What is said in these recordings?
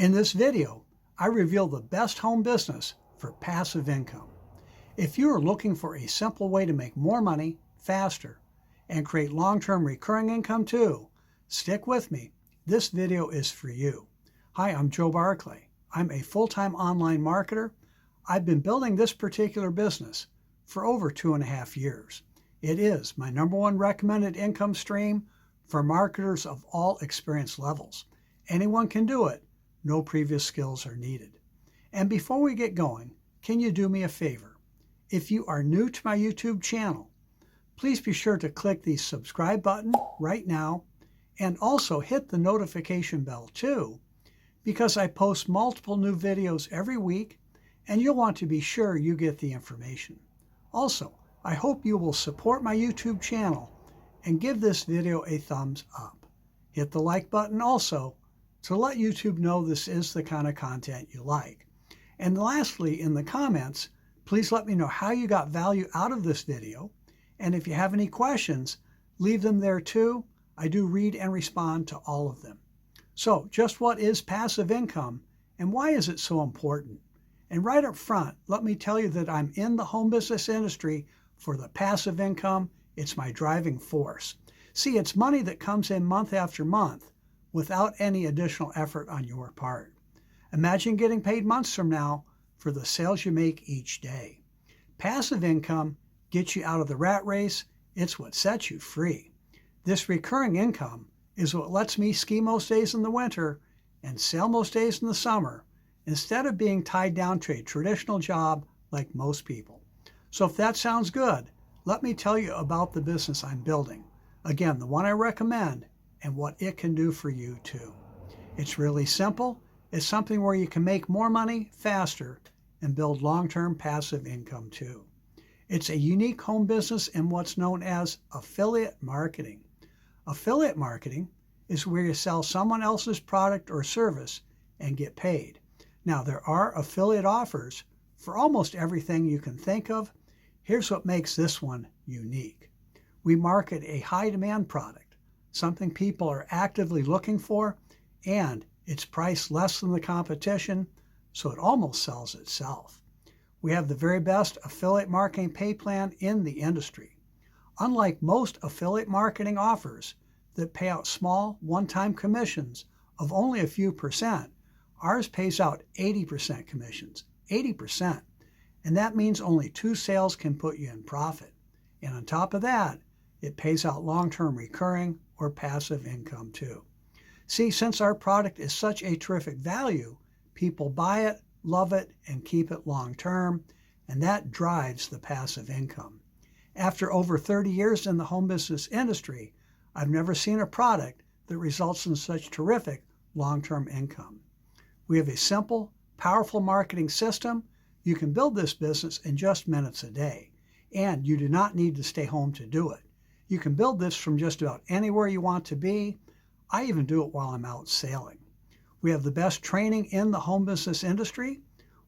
In this video, I reveal the best home business for passive income. If you are looking for a simple way to make more money faster and create long-term recurring income too, stick with me. This video is for you. Hi, I'm Joe Barclay. I'm a full-time online marketer. I've been building this particular business for over 2.5 years. It is my #1 recommended income stream for marketers of all experience levels. Anyone can do it. No previous skills are needed. And before we get going, can you do me a favor? If you are new to my YouTube channel, please be sure to click the subscribe button right now and also hit the notification bell too, because I post multiple new videos every week and you'll want to be sure you get the information. Also, I hope you will support my YouTube channel and give this video a thumbs up. Hit the like button also to let YouTube know this is the kind of content you like. And lastly, in the comments, please let me know how you got value out of this video. And if you have any questions, leave them there too. I do read and respond to all of them. So just what is passive income and why is it so important? And right up front, let me tell you that I'm in the home business industry for the passive income. It's my driving force. See, it's money that comes in month after month without any additional effort on your part. Imagine getting paid months from now for the sales you make each day. Passive income gets you out of the rat race. It's what sets you free. This recurring income is what lets me ski most days in the winter and sail most days in the summer instead of being tied down to a traditional job like most people. So if that sounds good, let me tell you about the business I'm building. Again, the one I recommend and what it can do for you too. It's really simple. It's something where you can make more money faster and build long-term passive income too. It's a unique home business in what's known as affiliate marketing. Affiliate marketing is where you sell someone else's product or service and get paid. Now, there are affiliate offers for almost everything you can think of. Here's what makes this one unique. We market a high-demand product, something people are actively looking for, and it's priced less than the competition, so it almost sells itself. We have the very best affiliate marketing pay plan in the industry. Unlike most affiliate marketing offers that pay out small one-time commissions of only a few percent, ours pays out 80% commissions, 80%. And that means only 2 sales can put you in profit. And on top of that, it pays out long-term recurring or passive income too. See, since our product is such a terrific value, people buy it, love it, and keep it long-term, and that drives the passive income. After over 30 years in the home business industry, I've never seen a product that results in such terrific long-term income. We have a simple, powerful marketing system. You can build this business in just minutes a day, and you do not need to stay home to do it. You can build this from just about anywhere you want to be. I even do it while I'm out sailing. We have the best training in the home business industry.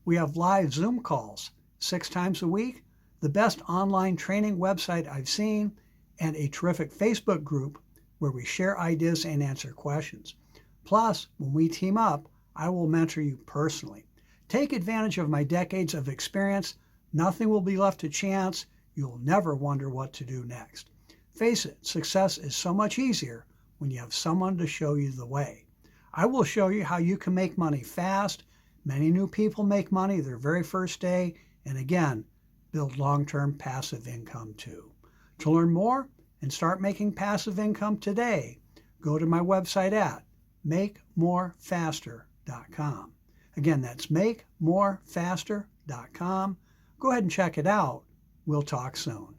We have live Zoom calls 6 times a week, the best online training website I've seen, and a terrific Facebook group where we share ideas and answer questions. Plus, when we team up, I will mentor you personally. Take advantage of my decades of experience. Nothing will be left to chance. You'll never wonder what to do next. Face it, success is so much easier when you have someone to show you the way. I will show you how you can make money fast. Many new people make money their very first day, and again, build long-term passive income too. To learn more and start making passive income today, go to my website at makemorefaster.com. Again, that's makemorefaster.com. Go ahead and check it out. We'll talk soon.